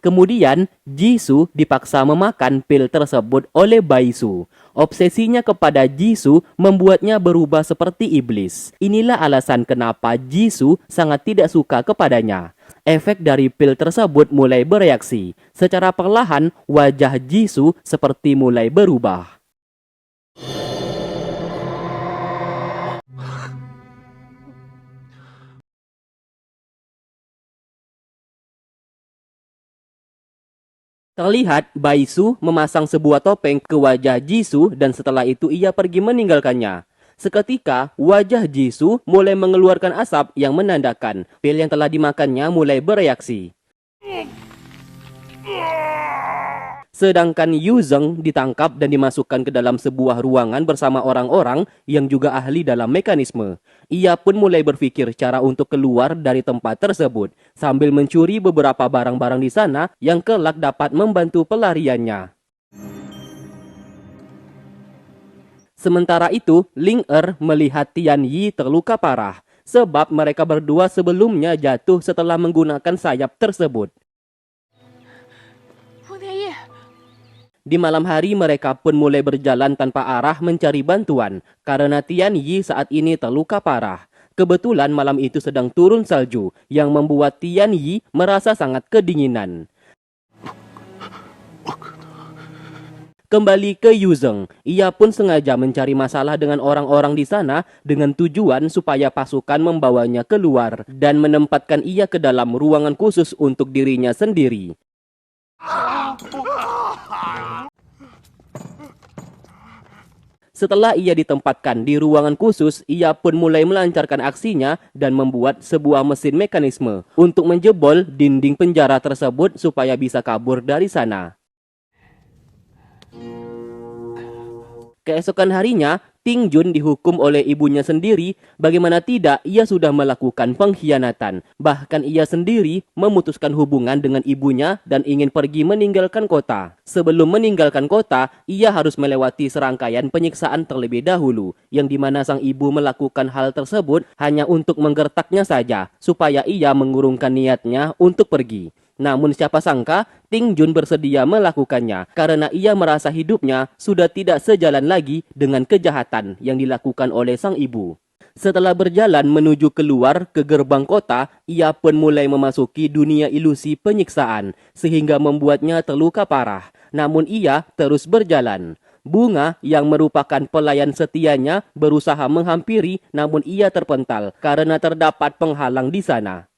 Kemudian, Jisoo dipaksa memakan pil tersebut oleh Baisu. Obsesinya kepada Jisoo membuatnya berubah seperti iblis. Inilah alasan kenapa Jisoo sangat tidak suka kepadanya. Efek dari pil tersebut mulai bereaksi. Secara perlahan, wajah Jisoo seperti mulai berubah. Terlihat Baisu memasang sebuah topeng ke wajah Jisoo dan setelah itu ia pergi meninggalkannya. Seketika, wajah Jisoo mulai mengeluarkan asap yang menandakan pil yang telah dimakannya mulai bereaksi. Sedangkan Yuzeng ditangkap dan dimasukkan ke dalam sebuah ruangan bersama orang-orang yang juga ahli dalam mekanisme. Ia pun mulai berpikir cara untuk keluar dari tempat tersebut sambil mencuri beberapa barang-barang di sana yang kelak dapat membantu pelariannya. Sementara itu, Ling melihat Tian Yi terluka parah sebab mereka berdua sebelumnya jatuh setelah menggunakan sayap tersebut. Di malam hari mereka pun mulai berjalan tanpa arah mencari bantuan karena Tian Yi saat ini terluka parah. Kebetulan malam itu sedang turun salju yang membuat Tian Yi merasa sangat kedinginan. Kembali ke Yuzeng, ia pun sengaja mencari masalah dengan orang-orang di sana dengan tujuan supaya pasukan membawanya keluar dan menempatkan ia ke dalam ruangan khusus untuk dirinya sendiri. Setelah ia ditempatkan di ruangan khusus, ia pun mulai melancarkan aksinya dan membuat sebuah mesin mekanisme untuk menjebol dinding penjara tersebut supaya bisa kabur dari sana. Keesokan harinya, Ting Jun dihukum oleh ibunya sendiri. Bagaimana tidak, ia sudah melakukan pengkhianatan. Bahkan ia sendiri memutuskan hubungan dengan ibunya dan ingin pergi meninggalkan kota. Sebelum meninggalkan kota, ia harus melewati serangkaian penyiksaan terlebih dahulu, yang dimana sang ibu melakukan hal tersebut hanya untuk menggertaknya saja, supaya ia mengurungkan niatnya untuk pergi. Namun siapa sangka Ting Jun bersedia melakukannya karena ia merasa hidupnya sudah tidak sejalan lagi dengan kejahatan yang dilakukan oleh sang ibu. Setelah berjalan menuju keluar ke gerbang kota, ia pun mulai memasuki dunia ilusi penyiksaan sehingga membuatnya terluka parah. Namun ia terus berjalan. Bunga yang merupakan pelayan setianya berusaha menghampiri namun ia terpental karena terdapat penghalang di sana.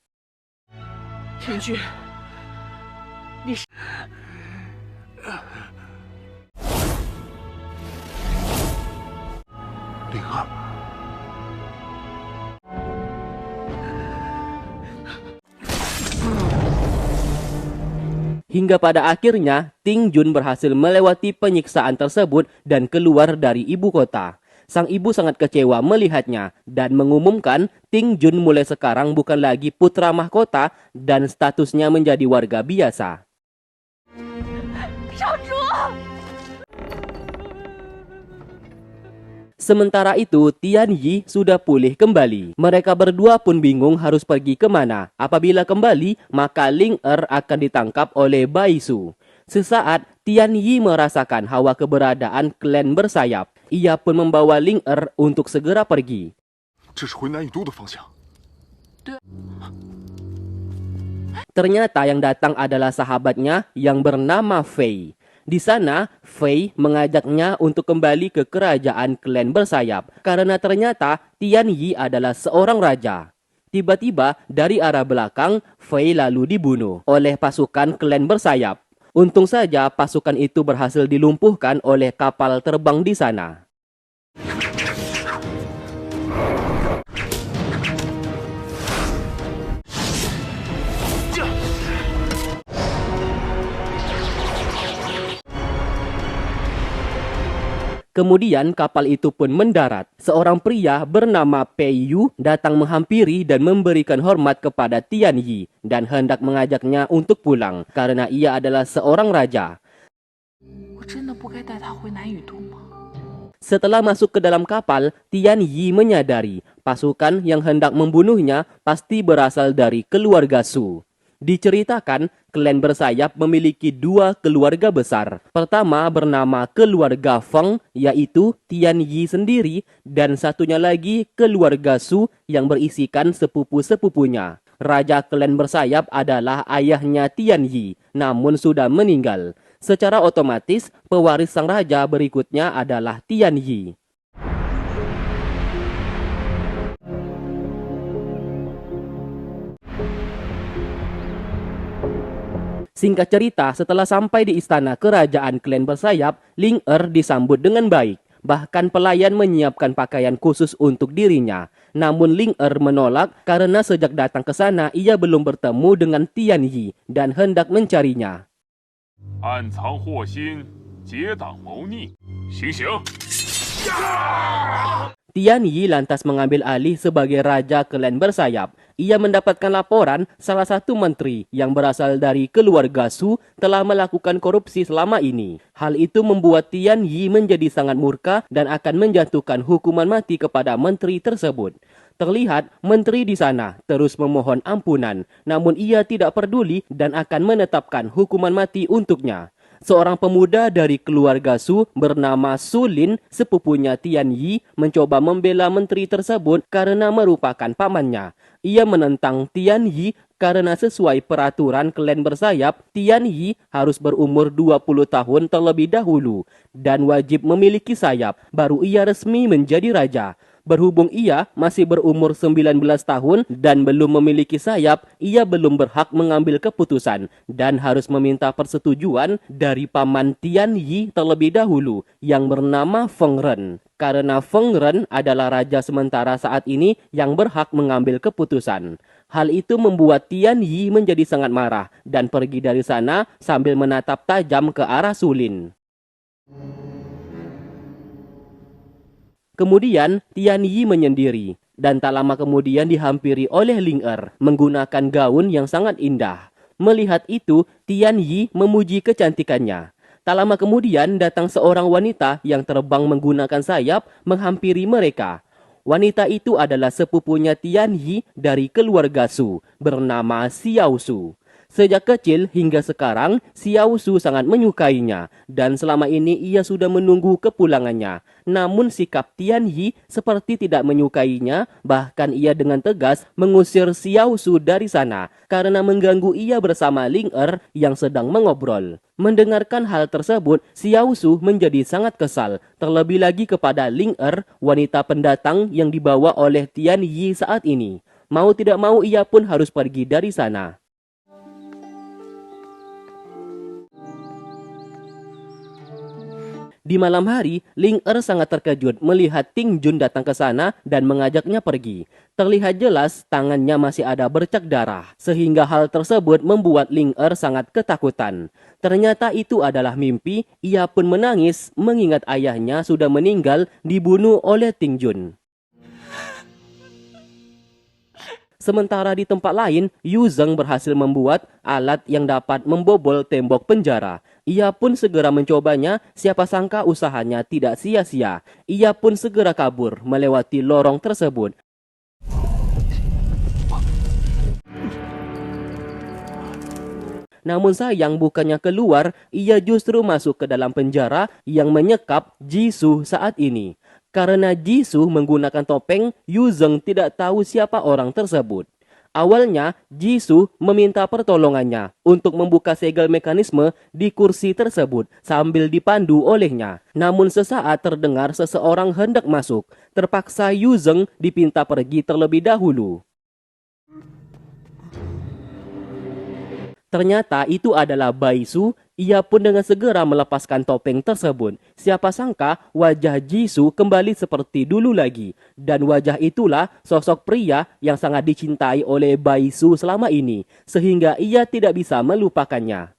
Hingga pada akhirnya, Ting Jun berhasil melewati penyiksaan tersebut dan keluar dari ibu kota. Sang ibu sangat kecewa melihatnya dan mengumumkan Ting Jun mulai sekarang bukan lagi putra mahkota dan statusnya menjadi warga biasa. Sementara itu, Tian Yi sudah pulih kembali. Mereka berdua pun bingung harus pergi kemana. Apabila kembali, maka Ling akan ditangkap oleh Baisu. Sesaat, Tian Yi merasakan hawa keberadaan klan bersayap. Ia pun membawa Ling untuk segera pergi. Ternyata yang datang adalah sahabatnya yang bernama Fei. Di sana, Fei mengajaknya untuk kembali ke kerajaan klan bersayap karena ternyata Tian Yi adalah seorang raja. Tiba-tiba dari arah belakang, Fei lalu dibunuh oleh pasukan klan bersayap. Untung saja pasukan itu berhasil dilumpuhkan oleh kapal terbang di sana. Kemudian kapal itu pun mendarat. Seorang pria bernama Pei Yu datang menghampiri dan memberikan hormat kepada Tian Yi dan hendak mengajaknya untuk pulang karena ia adalah seorang raja. Setelah masuk ke dalam kapal, Tian Yi menyadari pasukan yang hendak membunuhnya pasti berasal dari keluarga Su. Diceritakan, klan bersayap memiliki dua keluarga besar. Pertama bernama keluarga Feng, yaitu Tian Yi sendiri, dan satunya lagi keluarga Su yang berisikan sepupu-sepupunya. Raja klan bersayap adalah ayahnya Tian Yi, namun sudah meninggal. Secara otomatis, pewaris sang raja berikutnya adalah Tian Yi. Singkat cerita, setelah sampai di istana kerajaan klan bersayap, Ling Er disambut dengan baik. Bahkan pelayan menyiapkan pakaian khusus untuk dirinya. Namun Ling Er menolak karena sejak datang ke sana ia belum bertemu dengan Tian Yi dan hendak mencarinya. 暗藏祸心，结党谋逆，行刑！ Tian Yi lantas mengambil alih sebagai raja klan bersayap. Ia mendapatkan laporan salah satu menteri yang berasal dari keluarga Su telah melakukan korupsi selama ini. Hal itu membuat Tian Yi menjadi sangat murka dan akan menjatuhkan hukuman mati kepada menteri tersebut. Terlihat menteri di sana terus memohon ampunan, namun ia tidak peduli dan akan menetapkan hukuman mati untuknya. Seorang pemuda dari keluarga Su bernama Su Lin, sepupunya Tian Yi, mencoba membela menteri tersebut karena merupakan pamannya. Ia menentang Tian Yi karena sesuai peraturan klan bersayap, Tian Yi harus berumur 20 tahun terlebih dahulu dan wajib memiliki sayap, baru ia resmi menjadi raja. Berhubung ia masih berumur 19 tahun dan belum memiliki sayap, ia belum berhak mengambil keputusan dan harus meminta persetujuan dari paman Tian Yi terlebih dahulu yang bernama Feng Ren. Karena Feng Ren adalah raja sementara saat ini yang berhak mengambil keputusan. Hal itu membuat Tian Yi menjadi sangat marah dan pergi dari sana sambil menatap tajam ke arah Su Lin. Kemudian Tian Yi menyendiri dan tak lama kemudian dihampiri oleh Ling Er menggunakan gaun yang sangat indah. Melihat itu, Tian Yi memuji kecantikannya. Tak lama kemudian datang seorang wanita yang terbang menggunakan sayap menghampiri mereka. Wanita itu adalah sepupunya Tian Yi dari keluarga Su bernama Xiao Su. Sejak kecil hingga sekarang, Xiao Su sangat menyukainya dan selama ini ia sudah menunggu kepulangannya. Namun sikap Tian Yi seperti tidak menyukainya, bahkan ia dengan tegas mengusir Xiao Su dari sana karena mengganggu ia bersama Ling Er yang sedang mengobrol. Mendengarkan hal tersebut, Xiao Su menjadi sangat kesal, terlebih lagi kepada Ling Er, wanita pendatang yang dibawa oleh Tian Yi saat ini. Mau tidak mau ia pun harus pergi dari sana. Di malam hari, Ling Er sangat terkejut melihat Ting Jun datang ke sana dan mengajaknya pergi. Terlihat jelas tangannya masih ada bercak darah, sehingga hal tersebut membuat Ling Er sangat ketakutan. Ternyata itu adalah mimpi, ia pun menangis mengingat ayahnya sudah meninggal dibunuh oleh Ting Jun. Sementara di tempat lain, Yu Zheng berhasil membuat alat yang dapat membobol tembok penjara. Ia pun segera mencobanya, siapa sangka usahanya tidak sia-sia. Ia pun segera kabur melewati lorong tersebut. Namun sayang bukannya keluar, ia justru masuk ke dalam penjara yang menyekap Jisoo saat ini. Karena Jisoo menggunakan topeng, Yu Zheng tidak tahu siapa orang tersebut. Awalnya, Jisoo meminta pertolongannya untuk membuka segel mekanisme di kursi tersebut sambil dipandu olehnya. Namun sesaat terdengar seseorang hendak masuk. Terpaksa Yu Zheng dipinta pergi terlebih dahulu. Ternyata itu adalah Bai Su. Ia pun dengan segera melepaskan topeng tersebut. Siapa sangka wajah Jisoo kembali seperti dulu lagi. Dan wajah itulah sosok pria yang sangat dicintai oleh Bai Su selama ini. Sehingga ia tidak bisa melupakannya.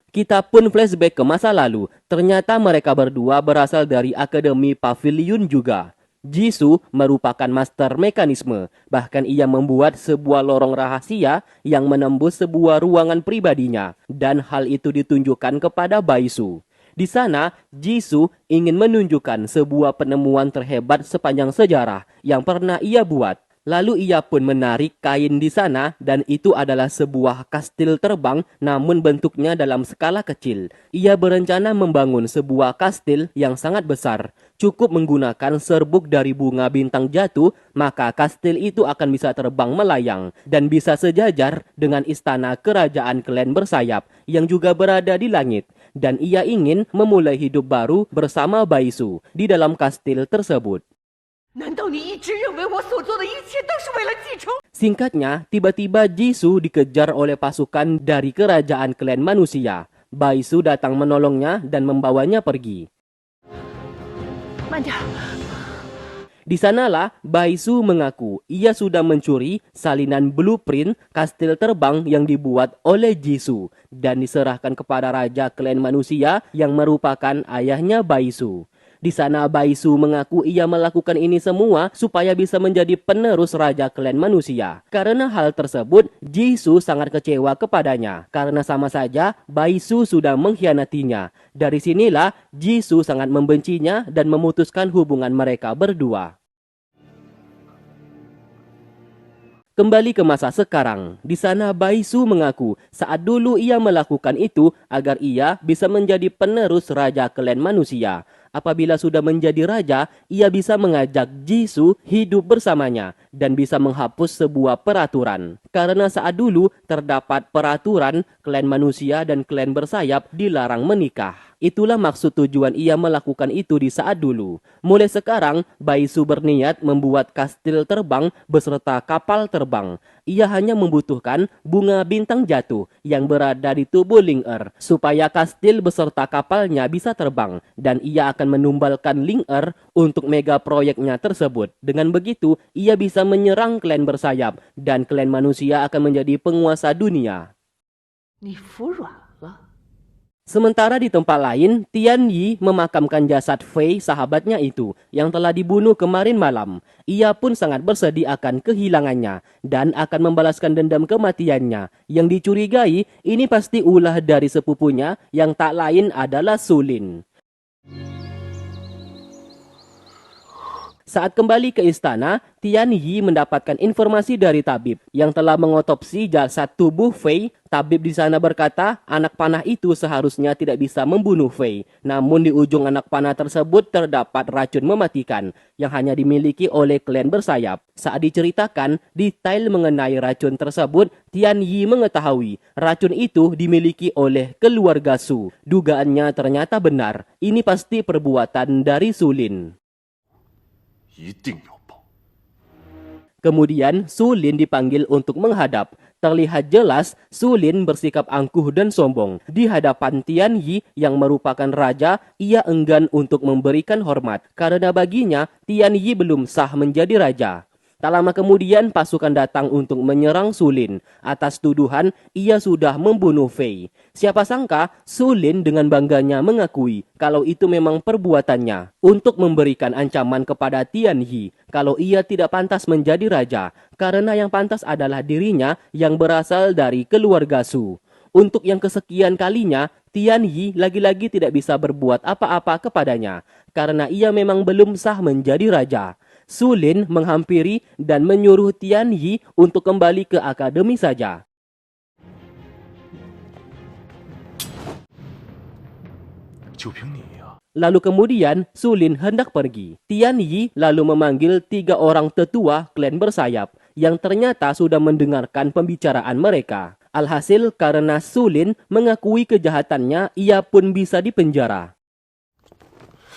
Kita pun flashback ke masa lalu. Ternyata mereka berdua berasal dari Akademi Pavilion juga. Jisoo merupakan master mekanisme, bahkan ia membuat sebuah lorong rahasia yang menembus sebuah ruangan pribadinya, dan hal itu ditunjukkan kepada Bai Su. Di sana, Jisoo ingin menunjukkan sebuah penemuan terhebat sepanjang sejarah yang pernah ia buat. Lalu ia pun menarik kain di sana dan itu adalah sebuah kastil terbang namun bentuknya dalam skala kecil. Ia berencana membangun sebuah kastil yang sangat besar. Cukup menggunakan serbuk dari bunga bintang jatuh, maka kastil itu akan bisa terbang melayang dan bisa sejajar dengan istana kerajaan klan bersayap yang juga berada di langit. Dan ia ingin memulai hidup baru bersama Baisu di dalam kastil tersebut. 难道你一直认为我所做的一切都是为了继承？ Singkatnya, tiba-tiba Jisoo dikejar oleh pasukan dari kerajaan klan manusia. Baisu datang menolongnya dan membawanya pergi. 慢点， Di sanalah Baisu mengaku ia sudah mencuri salinan blueprint kastil terbang yang dibuat oleh Jisoo dan diserahkan kepada raja klan manusia yang merupakan ayahnya Baisu. Di sana Baisu mengaku ia melakukan ini semua supaya bisa menjadi penerus raja klan manusia. Karena hal tersebut, Jisoo sangat kecewa kepadanya karena sama saja Baisu sudah mengkhianatinya. Dari sinilah Jisoo sangat membencinya dan memutuskan hubungan mereka berdua. Kembali ke masa sekarang, di sana Baisu mengaku saat dulu ia melakukan itu agar ia bisa menjadi penerus raja klan manusia. Apabila sudah menjadi raja, ia bisa mengajak Jisoo hidup bersamanya dan bisa menghapus sebuah peraturan. Karena saat dulu terdapat peraturan klan manusia dan klan bersayap dilarang menikah. Itulah maksud tujuan ia melakukan itu di saat dulu. Mulai sekarang, Baisu berniat membuat kastil terbang beserta kapal terbang. Ia hanya membutuhkan bunga bintang jatuh yang berada di tubuh Ling-Er supaya kastil beserta kapalnya bisa terbang dan ia akan menumbalkan Ling-Er untuk mega proyeknya tersebut. Dengan begitu, ia bisa menyerang klan bersayap dan klan manusia akan menjadi penguasa dunia. 你服软了。 Sementara di tempat lain, Tian Yi memakamkan jasad Fei sahabatnya itu yang telah dibunuh kemarin malam. Ia pun sangat bersedih akan kehilangannya dan akan membalaskan dendam kematiannya. Yang dicurigai ini pasti ulah dari sepupunya yang tak lain adalah Su Lin. Saat kembali ke istana, Tian Yi mendapatkan informasi dari tabib yang telah mengotopsi jasad tubuh Fei. Tabib di sana berkata, anak panah itu seharusnya tidak bisa membunuh Fei. Namun di ujung anak panah tersebut terdapat racun mematikan yang hanya dimiliki oleh klan bersayap. Saat diceritakan detail mengenai racun tersebut, Tian Yi mengetahui racun itu dimiliki oleh keluarga Su. Dugaannya ternyata benar. Ini pasti perbuatan dari Su Lin. 一定要报。 Kemudian Su Lin dipanggil untuk menghadap. Terlihat jelas Su Lin bersikap angkuh dan sombong. Di hadapan Tian Yi yang merupakan raja, ia enggan untuk memberikan hormat. Karena baginya Tian Yi belum sah menjadi raja. Tak lama kemudian pasukan datang untuk menyerang Su Lin. Atas tuduhan ia sudah membunuh Fei. Siapa sangka Su Lin dengan bangganya mengakui kalau itu memang perbuatannya. Untuk memberikan ancaman kepada Tian Yi kalau ia tidak pantas menjadi raja. Karena yang pantas adalah dirinya yang berasal dari keluarga Su. Untuk yang kesekian kalinya, Tian Yi lagi-lagi tidak bisa berbuat apa-apa kepadanya. Karena ia memang belum sah menjadi raja. Su Lin menghampiri dan menyuruh Tian Yi untuk kembali ke akademi saja. Lalu kemudian Su Lin hendak pergi. Tian Yi lalu memanggil 3 orang tetua klan bersayap yang ternyata sudah mendengarkan pembicaraan mereka. Alhasil karena Su Lin mengakui kejahatannya, ia pun bisa dipenjara.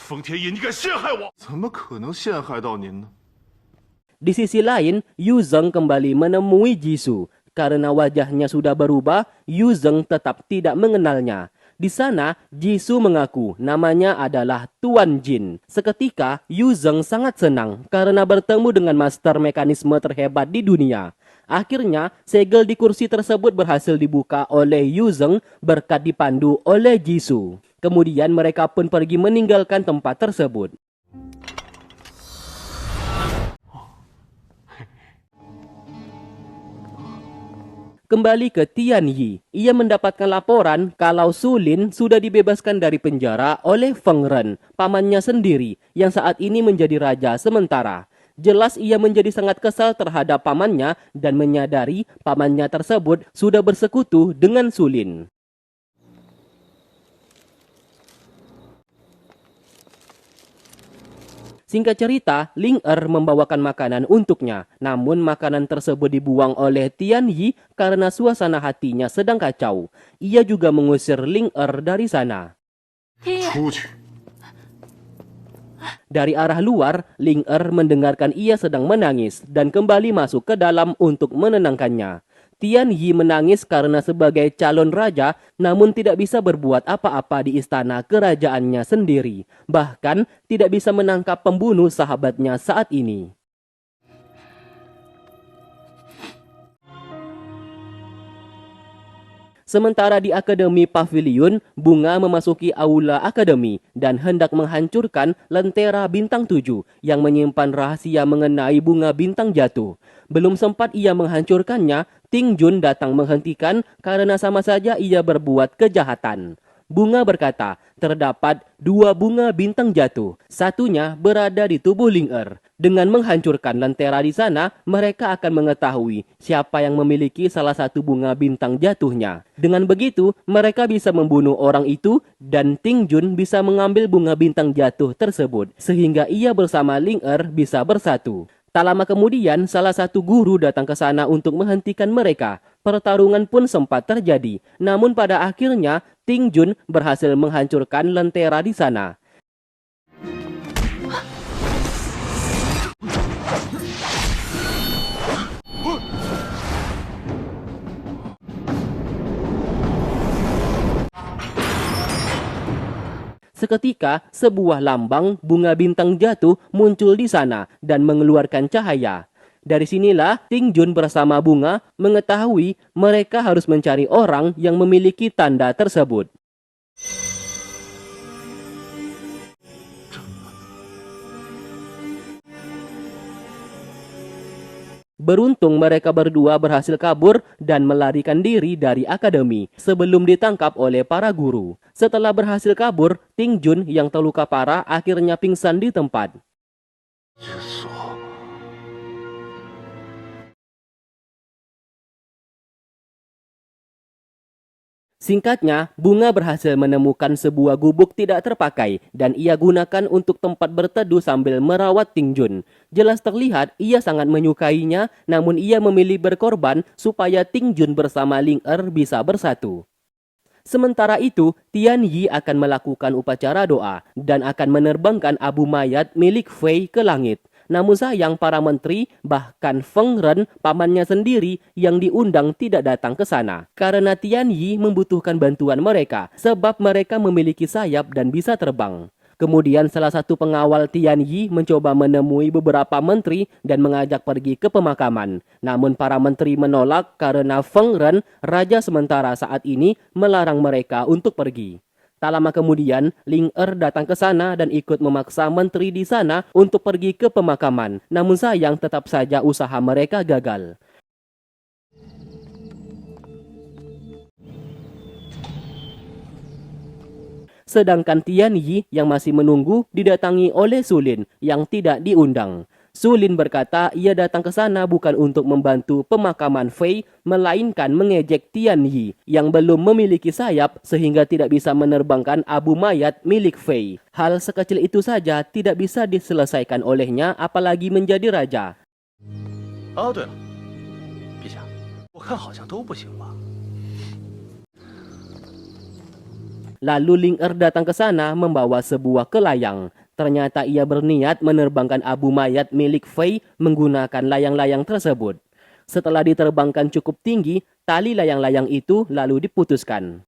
风天野，你敢陷害我！ 怎么可能陷害到您呢？ Di sisi lain, Yu Zheng kembali menemui Jisoo. Karena wajahnya sudah berubah, Yu Zheng tetap tidak mengenalnya. Di sana, Jisoo mengaku namanya adalah Tuan Jin. Seketika, Yu Zheng sangat senang karena bertemu dengan master mekanisme terhebat di dunia. Akhirnya, segel di kursi tersebut berhasil dibuka oleh Yu Zheng berkat dipandu oleh Jisoo. Kemudian mereka pun pergi meninggalkan tempat tersebut. Kembali ke Tian Yi, ia mendapatkan laporan kalau Su Lin sudah dibebaskan dari penjara oleh Feng Ren, pamannya sendiri, yang saat ini menjadi raja sementara. Jelas ia menjadi sangat kesal terhadap pamannya dan menyadari pamannya tersebut sudah bersekutu dengan Sulin. Singkat cerita, Ling membawakan makanan untuknya. Namun makanan tersebut dibuang oleh Tian Yi karena suasana hatinya sedang kacau. Ia juga mengusir Ling dari sana. 出去！ Dari arah luar, Ling mendengarkan ia sedang menangis dan kembali masuk ke dalam untuk menenangkannya. Tian Yi menangis karena sebagai calon raja, namun tidak bisa berbuat apa-apa di istana kerajaannya sendiri. Bahkan tidak bisa menangkap pembunuh sahabatnya saat ini. Sementara di Akademi Pavilion, Bunga memasuki aula akademi dan hendak menghancurkan lentera bintang 7 yang menyimpan rahasia mengenai bunga bintang jatuh. Belum sempat ia menghancurkannya, Ting Jun datang menghentikan karena sama saja ia berbuat kejahatan. Bunga berkata, terdapat 2 bunga bintang jatuh. Satunya berada di tubuh Ling Dengan menghancurkan lentera di sana, mereka akan mengetahui siapa yang memiliki salah satu bunga bintang jatuhnya. Dengan begitu, mereka bisa membunuh orang itu dan Ting Jun bisa mengambil bunga bintang jatuh tersebut. Sehingga ia bersama Ling bisa bersatu. Tak lama kemudian, salah satu guru datang ke sana untuk menghentikan mereka. Pertarungan pun sempat terjadi. Namun pada akhirnya, Ting Jun berhasil menghancurkan lentera di sana. Seketika, sebuah lambang bunga bintang jatuh muncul di sana dan mengeluarkan cahaya. Dari sinilah Ting Jun bersama Bunga mengetahui mereka harus mencari orang yang memiliki tanda tersebut. Beruntung mereka berdua berhasil kabur dan melarikan diri dari akademi sebelum ditangkap oleh para guru. Setelah berhasil kabur, Ting Jun yang terluka parah akhirnya pingsan di tempat. 解锁。 Singkatnya, Bunga berhasil menemukan sebuah gubuk tidak terpakai dan ia gunakan untuk tempat berteduh sambil merawat Ting Jun. Jelas terlihat ia sangat menyukainya, namun ia memilih berkorban supaya Ting Jun bersama Ling bisa bersatu. Sementara itu, Tian Yi akan melakukan upacara doa dan akan menerbangkan abu mayat milik Fei ke langit. Namun sayang para menteri, bahkan Feng Ren, pamannya sendiri yang diundang tidak datang ke sana. Karena Tian Yi membutuhkan bantuan mereka, sebab mereka memiliki sayap dan bisa terbang. Kemudian salah satu pengawal Tian Yi mencoba menemui beberapa menteri dan mengajak pergi ke pemakaman. Namun para menteri menolak karena Feng Ren, raja sementara saat ini, melarang mereka untuk pergi. Tak lama kemudian, Ling datang ke sana dan ikut memaksa menteri di sana untuk pergi ke pemakaman. Namun sayang tetap saja usaha mereka gagal. Sedangkan Tian Yi yang masih menunggu didatangi oleh Sulin yang tidak diundang. Sulin berkata ia datang ke sana bukan untuk membantu pemakaman Fei, melainkan mengejek Tian Yi yang belum memiliki sayap sehingga tidak bisa menerbangkan abu mayat milik Fei. Hal sekecil itu saja tidak bisa diselesaikan olehnya apalagi menjadi raja. 哦，对了，陛下，我看好像都不行吧？ Lalu Ling datang ke sana membawa sebuah kelayang. Ternyata ia berniat menerbangkan abu mayat milik Fei menggunakan layang-layang tersebut. Setelah diterbangkan cukup tinggi, tali layang-layang itu lalu diputuskan.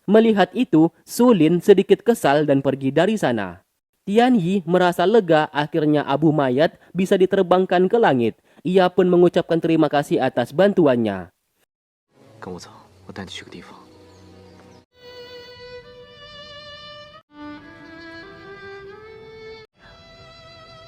Melihat itu, Sulin sedikit kesal dan pergi dari sana. Tian Yi merasa lega akhirnya abu mayat bisa diterbangkan ke langit. Ia pun mengucapkan terima kasih atas bantuannya. 跟我走，我带你去个地方。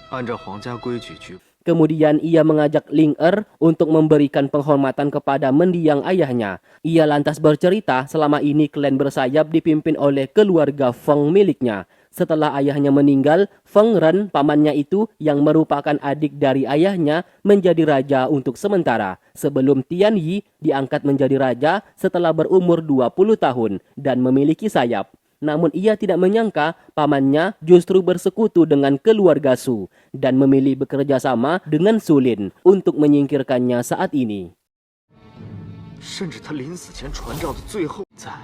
按照皇家规矩举。Kemudian ia mengajak Ling Er untuk memberikan penghormatan kepada mendiang ayahnya. Ia lantas bercerita selama ini klan bersayap dipimpin oleh keluarga Feng miliknya. Setelah ayahnya meninggal, Feng Ren, pamannya itu yang merupakan adik dari ayahnya, menjadi raja untuk sementara. Sebelum Tian Yi diangkat menjadi raja setelah berumur 20 tahun dan memiliki sayap. Namun ia tidak menyangka pamannya justru bersekutu dengan keluarga Su dan memilih bekerja sama dengan Su Lin untuk menyingkirkannya saat ini. 甚至他临死前传召的最后在，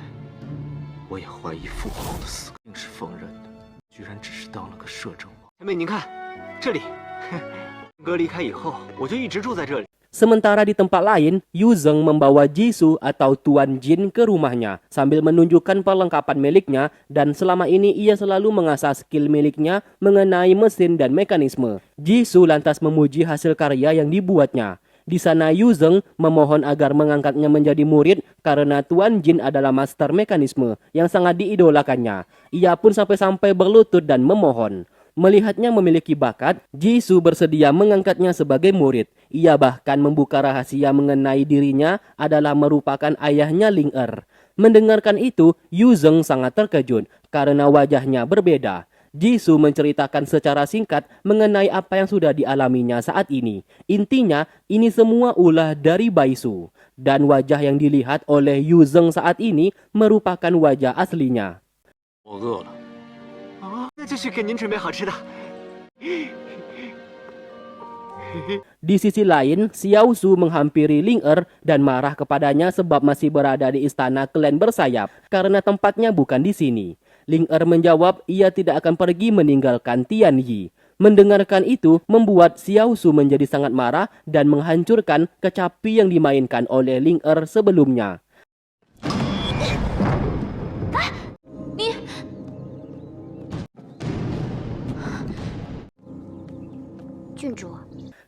我也怀疑父皇的死定是放任的，居然只是当了个摄政王。前辈，您看，这里，哥离开以后，我就一直住在这里。 Sementara di tempat lain, Yu Zeng membawa Jisoo atau Tuan Jin ke rumahnya sambil menunjukkan perlengkapan miliknya dan selama ini ia selalu mengasah skill miliknya mengenai mesin dan mekanisme. Jisoo lantas memuji hasil karya yang dibuatnya. Di sana Yu Zeng memohon agar mengangkatnya menjadi murid karena Tuan Jin adalah master mekanisme yang sangat diidolakannya. Ia pun sampai-sampai berlutut dan memohon. Melihatnya memiliki bakat, Jisoo bersedia mengangkatnya sebagai murid. Ia bahkan membuka rahasia mengenai dirinya adalah merupakan ayahnya Ling Er. Mendengarkan itu, Yu Zeng sangat terkejut karena wajahnya berbeda. Jisoo menceritakan secara singkat mengenai apa yang sudah dialaminya saat ini. Intinya, ini semua ulah dari Baisu. Dan wajah yang dilihat oleh Yu Zeng saat ini merupakan wajah aslinya. 我饿了。啊，那就去给您准备好吃的。 Di sisi lain, Xiao Su menghampiri Ling Er dan marah kepadanya sebab masih berada di istana klan bersayap karena tempatnya bukan di sini. Ling Er menjawab ia tidak akan pergi meninggalkan Tian Yi. Mendengarkan itu membuat Xiao Su menjadi sangat marah dan menghancurkan kecapi yang dimainkan oleh Ling Er sebelumnya. 郡主，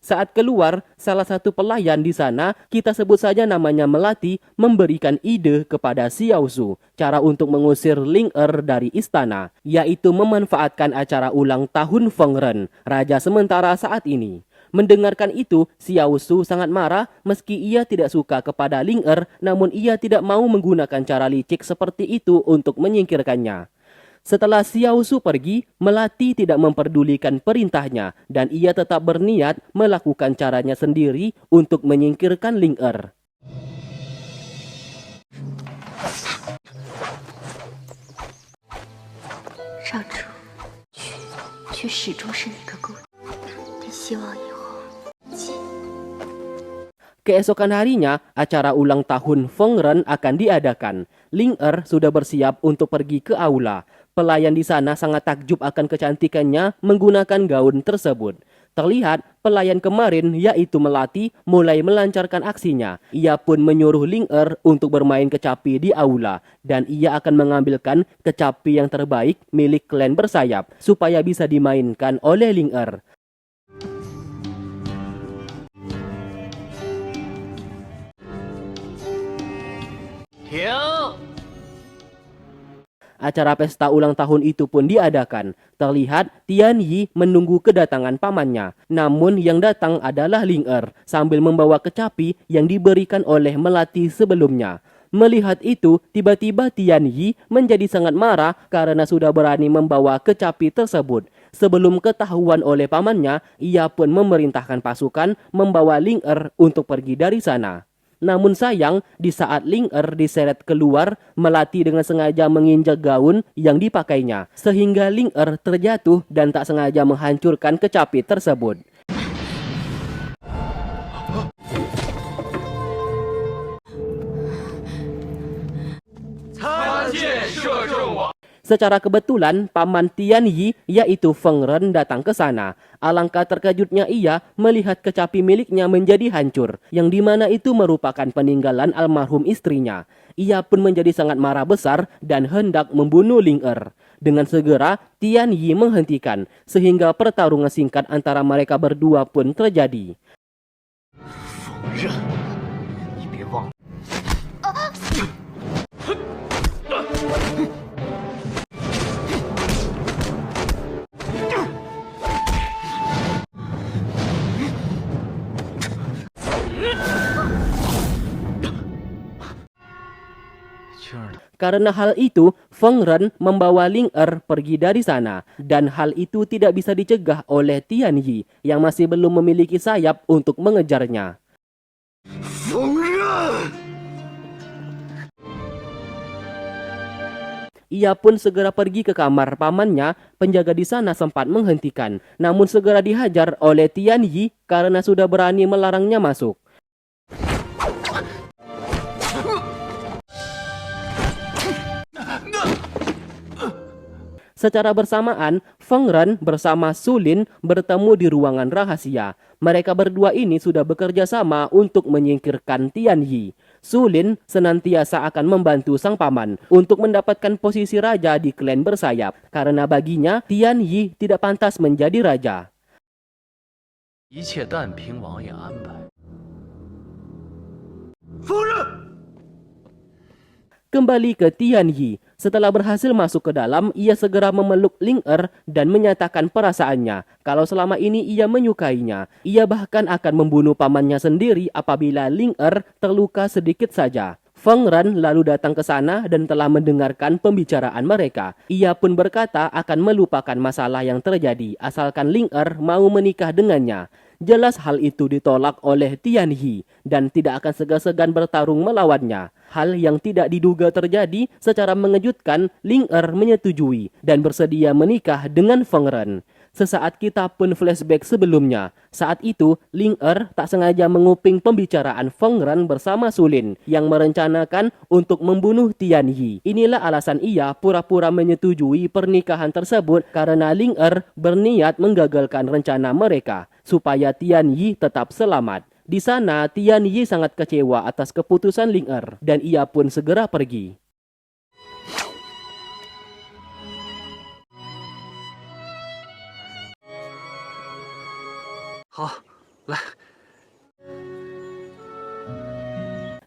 Saat keluar, salah satu pelayan di sana, kita sebut saja namanya Melati, memberikan ide kepada Xiao Su cara untuk mengusir Ling Er dari istana, yaitu memanfaatkan acara ulang tahun Feng Ren, raja sementara saat ini. Mendengarkan itu, Xiao Su sangat marah meski ia tidak suka kepada Ling Er, namun ia tidak mau menggunakan cara licik seperti itu untuk menyingkirkannya. Setelah Xiao Su pergi, Melati tidak memperdulikan perintahnya dan ia tetap berniat melakukan caranya sendiri untuk menyingkirkan Ling Er. 上主，却始终是你个孤独。但希望以后，请 Keesokan harinya, acara ulang tahun Feng Ren akan diadakan. Ling Er sudah bersiap untuk pergi ke aula. Pelayan di sana sangat takjub akan kecantikannya menggunakan gaun tersebut. Terlihat pelayan kemarin yaitu Melati mulai melancarkan aksinya. Ia pun menyuruh Ling Er untuk bermain kecapi di aula dan ia akan mengambilkan kecapi yang terbaik milik klan bersayap supaya bisa dimainkan oleh Ling Er. Acara pesta ulang tahun itu pun diadakan. Terlihat Tian Yi menunggu kedatangan pamannya. Namun yang datang adalah Ling Er sambil membawa kecapi yang diberikan oleh Melati sebelumnya. Melihat itu, tiba-tiba Tian Yi menjadi sangat marah karena sudah berani membawa kecapi tersebut. Sebelum ketahuan oleh pamannya, ia pun memerintahkan pasukan membawa Ling Er untuk pergi dari sana. Namun sayang, di saat Ling Er diseret keluar, Melati dengan sengaja menginjak gaun yang dipakainya, sehingga Ling Er terjatuh dan tak sengaja menghancurkan kecapi tersebut. Secara kebetulan, paman Tian Yi yaitu Feng Ren datang ke sana. Alangkah terkejutnya ia melihat kecapi miliknya menjadi hancur, yang dimana itu merupakan peninggalan almarhum istrinya. Ia pun menjadi sangat marah besar dan hendak membunuh Ling Er. Dengan segera, Tian Yi menghentikan, sehingga pertarungan singkat antara mereka berdua pun terjadi. Feng Ren，你别忘了。 你 Karena hal itu, Feng Ren membawa Ling Er pergi dari sana. Dan hal itu tidak bisa dicegah oleh Tian Yi yang masih belum memiliki sayap untuk mengejarnya. 锋刃！ Ia pun segera pergi ke kamar pamannya. Penjaga di sana sempat menghentikan, namun segera dihajar oleh Tian Yi karena sudah berani melarangnya masuk. Secara bersamaan, Feng Ren bersama Su Lin bertemu di ruangan rahasia. Mereka berdua ini sudah bekerja sama untuk menyingkirkan Tian Yi. Su Lin senantiasa akan membantu sang paman untuk mendapatkan posisi raja di klan bersayap, karena baginya Tian Yi tidak pantas menjadi raja. 一切但凭王爷安排。 锋刃！ Kembali ke Tian Yi. Setelah berhasil masuk ke dalam, ia segera memeluk Ling Er dan menyatakan perasaannya kalau selama ini ia menyukainya. Ia bahkan akan membunuh pamannya sendiri apabila Ling Er terluka sedikit saja. Feng Ren lalu datang ke sana dan telah mendengarkan pembicaraan mereka. Ia pun berkata akan melupakan masalah yang terjadi asalkan Ling Er mau menikah dengannya. Jelas hal itu ditolak oleh Tian Yi dan tidak akan segan-segan bertarung melawannya. Hal yang tidak diduga terjadi, secara mengejutkan Ling Er menyetujui dan bersedia menikah dengan Feng Ren. Sesaat kita pun flashback sebelumnya. Saat itu, Ling Er tak sengaja menguping pembicaraan Feng Ren bersama Su Lin yang merencanakan untuk membunuh Tian Yi. Inilah alasan ia pura-pura menyetujui pernikahan tersebut karena Ling Er berniat menggagalkan rencana mereka supaya Tian Yi tetap selamat. Di sana, Tian Yi sangat kecewa atas keputusan Ling Er dan ia pun segera pergi.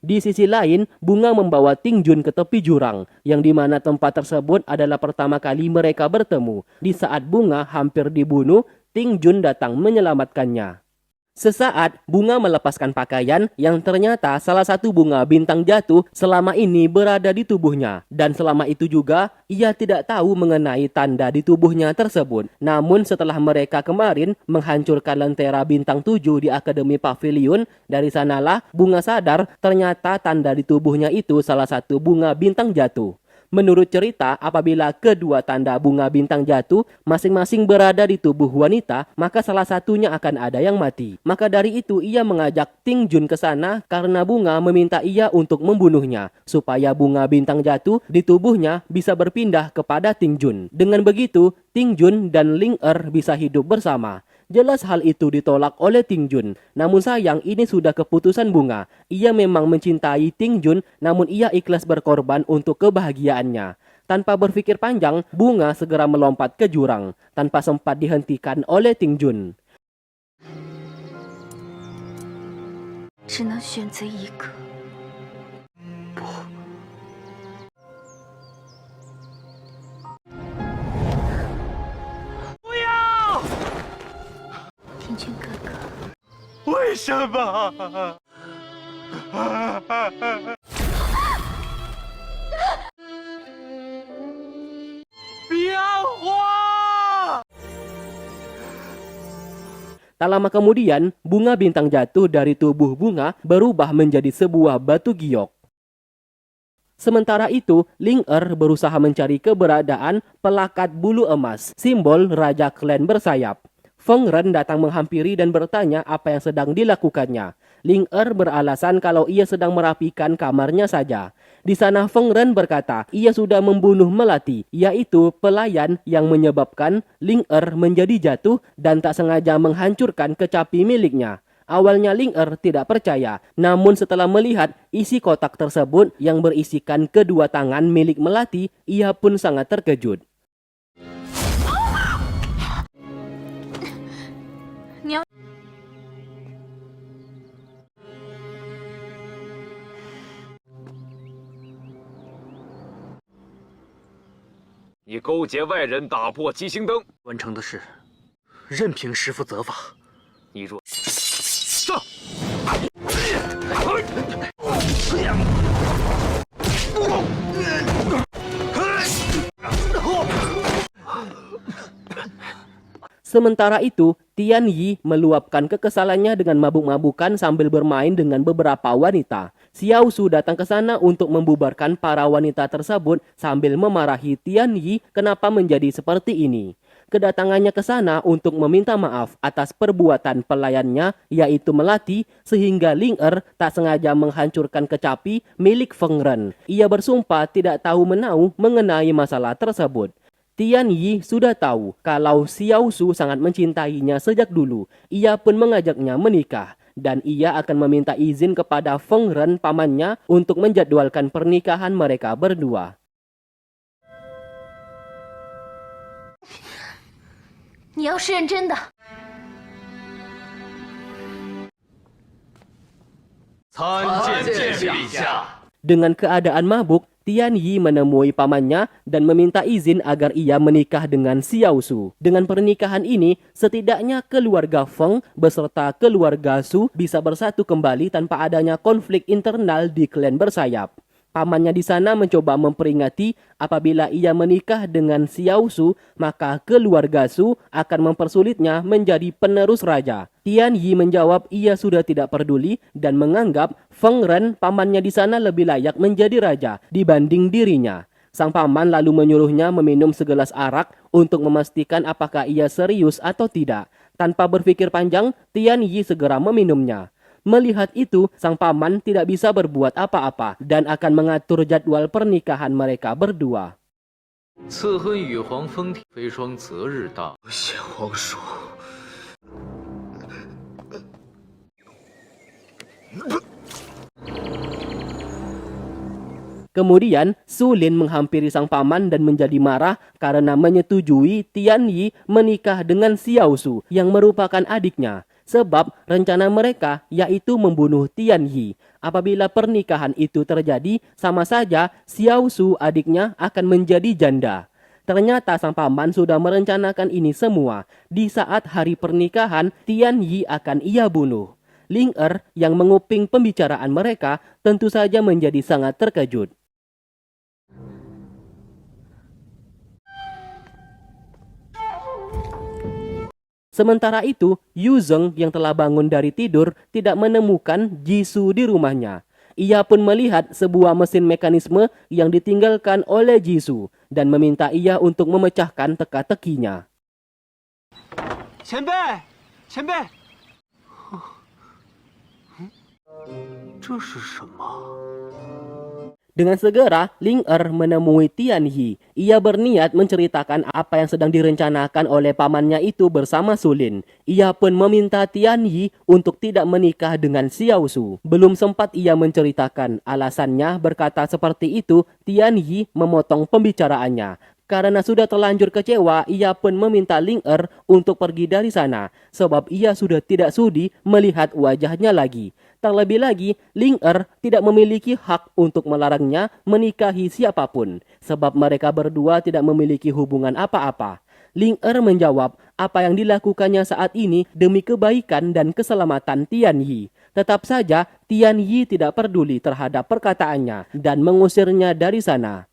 Di sisi lain, Bunga membawa Ting Jun ke tepi jurang, yang dimana tempat tersebut adalah pertama kali mereka bertemu. Di saat Bunga hampir dibunuh, Ting Jun datang menyelamatkannya. Sesaat, Bunga melepaskan pakaian yang ternyata salah satu bunga bintang jatuh selama ini berada di tubuhnya. Dan selama itu juga, ia tidak tahu mengenai tanda di tubuhnya tersebut. Namun setelah mereka kemarin menghancurkan lentera bintang 7 di Akademi Pavilion, dari sanalah Bunga sadar ternyata tanda di tubuhnya itu salah satu bunga bintang jatuh. Menurut cerita, apabila kedua tanda bunga bintang jatuh masing-masing berada di tubuh wanita, maka salah satunya akan ada yang mati. Maka dari itu ia mengajak Ting Jun ke sana karena Bunga meminta ia untuk membunuhnya supaya bunga bintang jatuh di tubuhnya bisa berpindah kepada Ting Jun. Dengan begitu, Ting Jun dan Ling Er bisa hidup bersama. Jelas hal itu ditolak oleh Ting Jun. Namun sayang, ini sudah keputusan Bunga. Ia memang mencintai Ting Jun, namun ia ikhlas berkorban untuk kebahagiaannya. Tanpa berpikir panjang, Bunga segera melompat ke jurang, tanpa sempat dihentikan oleh Ting Jun. 只能选择一个。听君哥哥， 为什么？ Tak lama kemudian, bunga bintang jatuh dari tubuh Bunga berubah menjadi sebuah batu giok. Sementara itu, Ling Er berusaha mencari keberadaan pelakat bulu emas, simbol Raja Klan Bersayap. Feng Ren datang menghampiri dan bertanya apa yang sedang dilakukannya. Ling Er beralasan kalau ia sedang merapikan kamarnya saja. Di sana Feng Ren berkata ia sudah membunuh Melati, yaitu pelayan yang menyebabkan Ling Er menjadi jatuh dan tak sengaja menghancurkan kecapi miliknya. Awalnya Ling Er tidak percaya, namun setelah melihat isi kotak tersebut yang berisikan kedua tangan milik Melati, ia pun sangat terkejut. 你勾结外人，打破七星灯， 完成的事，任凭师父责罚。 你若 上！ 啊！ Sementara itu, Tian Yi meluapkan kekesalannya dengan mabuk-mabukan sambil bermain dengan beberapa wanita. Xiao Su datang ke sana untuk membubarkan para wanita tersebut sambil memarahi Tian Yi kenapa menjadi seperti ini. Kedatangannya ke sana untuk meminta maaf atas perbuatan pelayannya, yaitu melati, sehingga Ling Er tak sengaja menghancurkan kecapi milik Feng Ren. Ia bersumpah tidak tahu menau mengenai masalah tersebut. Tian Yi sudah tahu kalau Xiao Su sangat mencintainya sejak dulu. Ia pun mengajaknya menikah. Dan ia akan meminta izin kepada Feng Ren pamannya untuk menjadwalkan pernikahan mereka berdua. 你要是认真的， 参见陛下。 Dengan keadaan mabuk, Tian Yi menemui pamannya dan meminta izin agar ia menikah dengan Xiao Su. Dengan pernikahan ini, setidaknya keluarga Feng beserta keluarga Su bisa bersatu kembali tanpa adanya konflik internal di klan bersayap. Pamannya di sana mencoba memperingati apabila ia menikah dengan Xiao Su, maka keluarga Su akan mempersulitnya menjadi penerus raja. Tian Yi menjawab ia sudah tidak peduli dan menganggap Feng Ren pamannya di sana lebih layak menjadi raja dibanding dirinya. Sang paman lalu menyuruhnya meminum segelas arak untuk memastikan apakah ia serius atau tidak. Tanpa berpikir panjang, Tian Yi segera meminumnya. Melihat itu, sang paman tidak bisa berbuat apa-apa dan akan mengatur jadwal pernikahan mereka berdua. 赐婚与皇封体非双择日到。 显皇叔， Kemudian, Su Lin menghampiri sang paman dan menjadi marah karena menyetujui Tian Yi menikah dengan Xiao Su yang merupakan adiknya. Sebab rencana mereka yaitu membunuh Tian Yi. Apabila pernikahan itu terjadi, sama saja Xiao Su adiknya akan menjadi janda. Ternyata sang paman sudah merencanakan ini semua. Di saat hari pernikahan, Tian Yi akan ia bunuh. Ling Er yang menguping pembicaraan mereka tentu saja menjadi sangat terkejut. Sementara itu, Yu Zheng yang telah bangun dari tidur tidak menemukan Jisoo di rumahnya. Ia pun melihat sebuah mesin mekanisme yang ditinggalkan oleh Jisoo dan meminta ia untuk memecahkan teka-tekinya. 前辈，前辈，这是什么？ Dengan segera, Ling Er menemui Tian Yi. Ia berniat menceritakan apa yang sedang direncanakan oleh pamannya itu bersama Su Lin. Ia pun meminta Tian Yi untuk tidak menikah dengan Xiao Su. Belum sempat ia menceritakan alasannya berkata seperti itu, Tian Yi memotong pembicaraannya. Karena sudah terlanjur kecewa, ia pun meminta Ling Er untuk pergi dari sana. Sebab ia sudah tidak sudi melihat wajahnya lagi. Terlebih lagi, Ling Er tidak memiliki hak untuk melarangnya menikahi siapapun. Sebab mereka berdua tidak memiliki hubungan apa-apa. Ling Er menjawab apa yang dilakukannya saat ini demi kebaikan dan keselamatan Tian Yi. Tetap saja, Tian Yi tidak peduli terhadap perkataannya dan mengusirnya dari sana.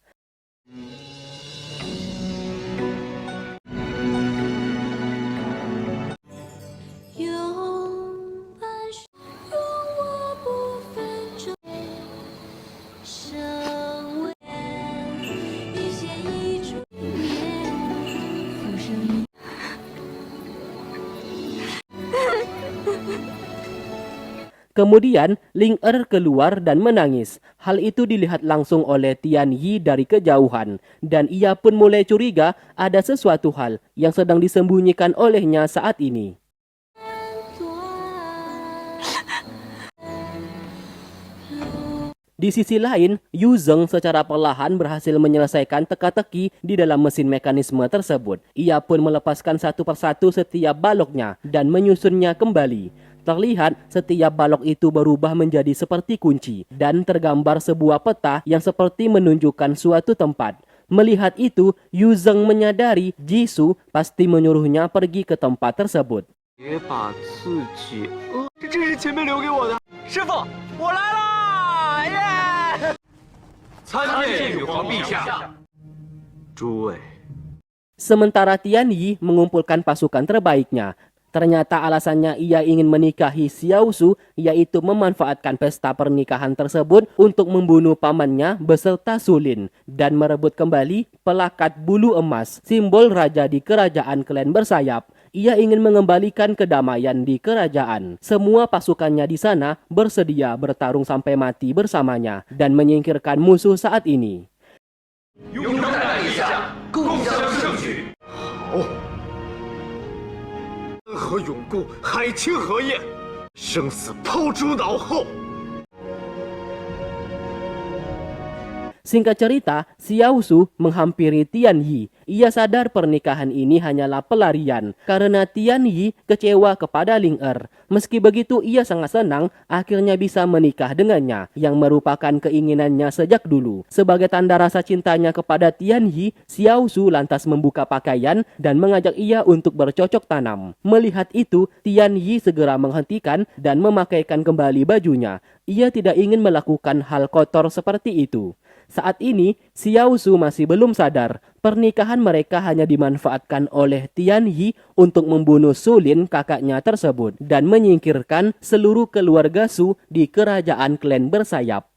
Kemudian, Ling Er keluar dan menangis. Hal itu dilihat langsung oleh Tian Yi dari kejauhan. Dan ia pun mulai curiga ada sesuatu hal yang sedang disembunyikan olehnya saat ini. Di sisi lain, Yu Zheng secara perlahan berhasil menyelesaikan teka-teki di dalam mesin mekanisme tersebut. Ia pun melepaskan satu persatu setiap baloknya dan menyusunnya kembali. Terlihat setiap balok itu berubah menjadi seperti kunci dan tergambar sebuah peta yang seperti menunjukkan suatu tempat. Melihat itu, Yu Zheng menyadari Jisoo pasti menyuruhnya pergi ke tempat tersebut. 别把自己，这是前辈留给我的。师傅，我来啦！耶！参见玉皇陛下。诸位， Sementara Tian Yi mengumpulkan pasukan terbaiknya. Ternyata alasannya ia ingin menikahi Xiao Su, yaitu memanfaatkan pesta pernikahan tersebut untuk membunuh pamannya beserta Su Lin dan merebut kembali pelakat bulu emas, simbol raja di kerajaan klan bersayap. Ia ingin mengembalikan kedamaian di kerajaan. Semua pasukannya di sana bersedia bertarung sampai mati bersamanya dan menyingkirkan musuh saat ini. 和永固海清河宴，生死抛诸脑后。 Singkat cerita, Xiao Su menghampiri Tian Yi. Ia sadar pernikahan ini hanyalah pelarian karena Tian Yi kecewa kepada Ling Er. Meski begitu, ia sangat senang akhirnya bisa menikah dengannya yang merupakan keinginannya sejak dulu. Sebagai tanda rasa cintanya kepada Tian Yi, Xiao Su lantas membuka pakaian dan mengajak ia untuk bercocok tanam. Melihat itu, Tian Yi segera menghentikan dan memakaikan kembali bajunya. Ia tidak ingin melakukan hal kotor seperti itu. Saat ini, Xiao Su masih belum sadar pernikahan mereka hanya dimanfaatkan oleh Tian Yi untuk membunuh Su Lin, kakaknya tersebut, dan menyingkirkan seluruh keluarga Su di kerajaan klan bersayap.